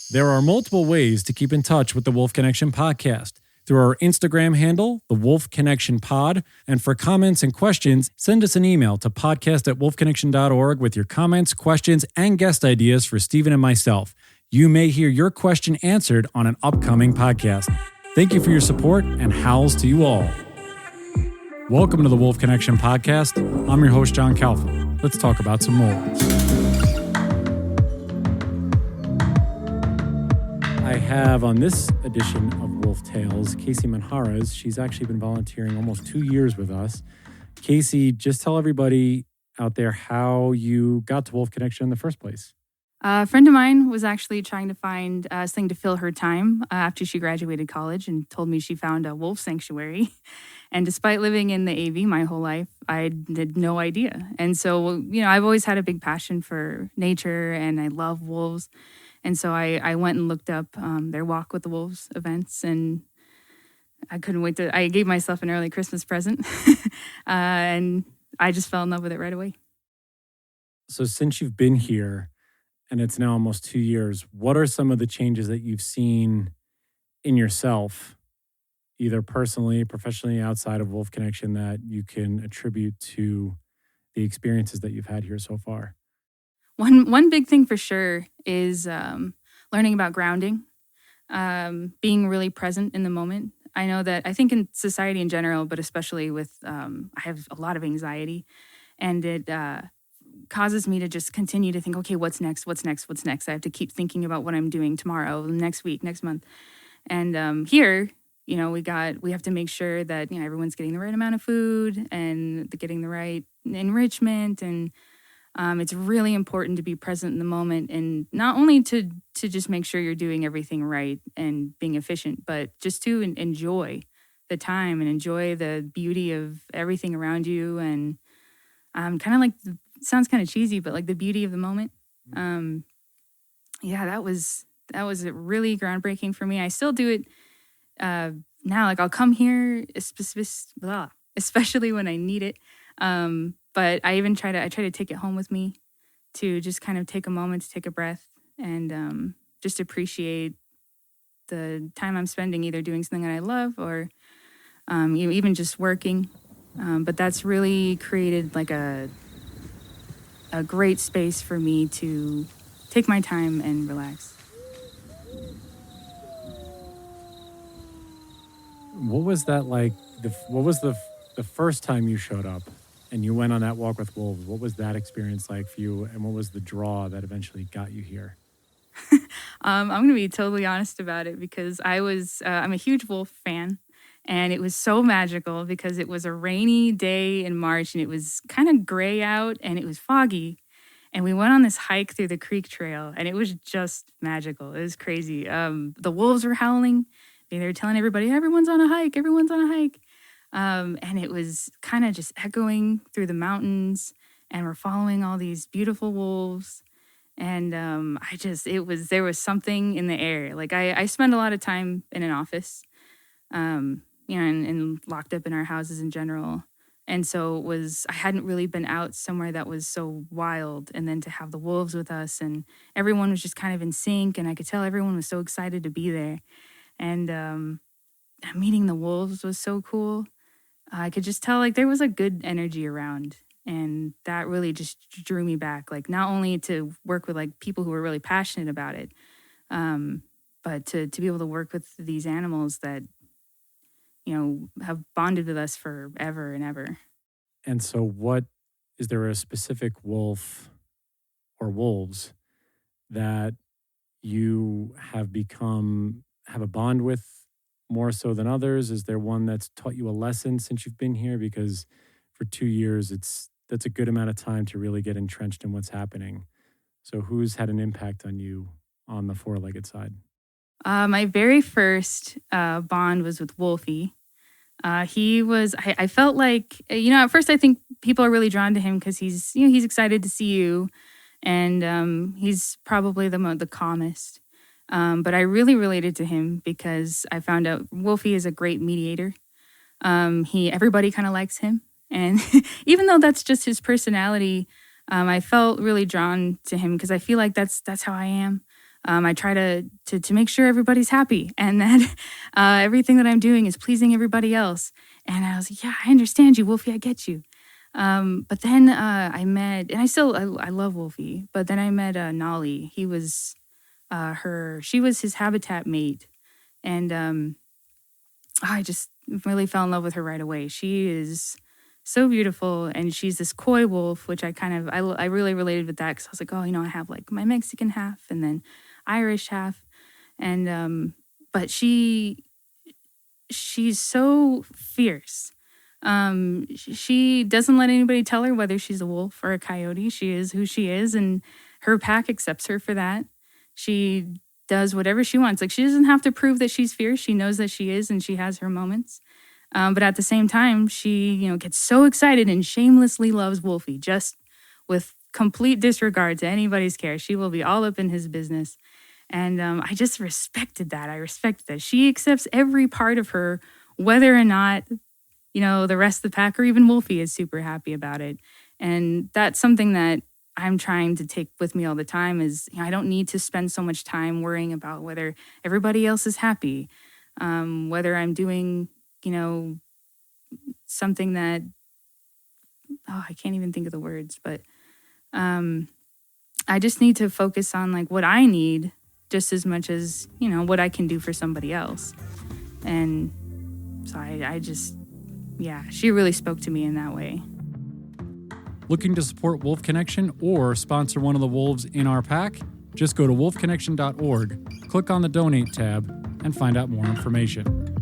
There are multiple ways to keep in touch with the Wolf Connection podcast. Through our Instagram handle, the Wolf Connection Pod, and for comments and questions, send us an email to podcast@wolfconnection.org with your comments, questions, and guest ideas for Stephen and myself. You may hear your question answered on an upcoming podcast. Thank you for your support, and howls to you all. Welcome to the Wolf Connection podcast. I'm your host, John Calfa. Let's talk about some wolves. I have on this edition of Wolf Tales, Kacey Manjarrez. She's actually been volunteering almost 2 years with us. Kacey, just tell everybody out there how you got to Wolf Connection in the first place. A friend of mine was actually trying to find something to fill her time after she graduated college and told me she found a wolf sanctuary. And despite living in the AV my whole life, I had no idea. And so, I've always had a big passion for nature and I love wolves. And so I went and looked up their Walk with the Wolves events, and I couldn't wait I gave myself an early Christmas present, and I just fell in love with it right away. So since you've been here, and it's now almost 2 years, what are some of the changes that you've seen in yourself, either personally, professionally, outside of Wolf Connection, that you can attribute to the experiences that you've had here so far? One big thing for sure is learning about grounding, being really present in the moment. I think in society in general, but especially with, I have a lot of anxiety, and it causes me to just continue to think, okay, what's next? I have to keep thinking about what I'm doing tomorrow, next week, next month. And here, we have to make sure that, everyone's getting the right amount of food and getting the right enrichment, and it's really important to be present in the moment, and not only to just make sure you're doing everything right and being efficient, but just to enjoy the time and enjoy the beauty of everything around you. And kind of like, sounds kind of cheesy, but like the beauty of the moment. That was really groundbreaking for me. I still do it now. Like, I'll come here, especially when I need it. But I try to take it home with me, to just kind of take a moment to take a breath and just appreciate the time I'm spending either doing something that I love or even just working. But that's really created like a great space for me to take my time and relax. What was that like? What was the first time you showed up and you went on that walk with wolves? What was that experience like for you, and what was the draw that eventually got you here? I'm going to be totally honest about it, because I'm a huge wolf fan, and it was so magical because it was a rainy day in March, and it was kind of gray out, and it was foggy, and we went on this hike through the creek trail, and it was just magical. It was crazy. The wolves were howling. They were telling everybody, everyone's on a hike. And it was kind of just echoing through the mountains, and we're following all these beautiful wolves. And there was something in the air. Like, I spend a lot of time in an office, and locked up in our houses in general. And so I hadn't really been out somewhere that was so wild. And then to have the wolves with us, and everyone was just kind of in sync, and I could tell everyone was so excited to be there. And meeting the wolves was so cool. I could just tell, like, there was a good energy around, and that really just drew me back. Like, not only to work with like people who were really passionate about it, but to be able to work with these animals that, have bonded with us forever and ever. And so is there a specific wolf or wolves that you have a bond with more so than others? Is there one that's taught you a lesson since you've been here? Because for 2 years, that's a good amount of time to really get entrenched in what's happening. So who's had an impact on you on the four-legged side? My very first bond was with Wolfie. I felt like, at first I think people are really drawn to him because he's excited to see you, and he's probably the calmest. But I really related to him because I found out Wolfie is a great mediator. Everybody kind of likes him. And even though that's just his personality, I felt really drawn to him because I feel like that's how I am. I try to make sure everybody's happy and that everything that I'm doing is pleasing everybody else. And I was like, yeah, I understand you, Wolfie. I get you. But then I met, and I love Wolfie, but then I met Nolly. He was she was his habitat mate. And I just really fell in love with her right away. She is so beautiful, and she's this coy wolf, which I really related with that because I was like, oh, I have like my Mexican half and then Irish half, and but she's so fierce. She doesn't let anybody tell her whether she's a wolf or a coyote. She is who she is, and her pack accepts her for that. She does whatever she wants. Like, she doesn't have to prove that she's fierce. She knows that she is, and she has her moments. But at the same time, she, gets so excited and shamelessly loves Wolfie, just with complete disregard to anybody's care. She will be all up in his business. And I just respected that. I respected that. She accepts every part of her, whether or not, the rest of the pack or even Wolfie is super happy about it. And that's something that I'm trying to take with me all the time is I don't need to spend so much time worrying about whether everybody else is happy, whether I'm doing, something that, I can't even think of the words, but I just need to focus on like what I need just as much as, what I can do for somebody else. And so I just, she really spoke to me in that way. Looking to support Wolf Connection or sponsor one of the wolves in our pack? Just go to wolfconnection.org, click on the Donate tab, and find out more information.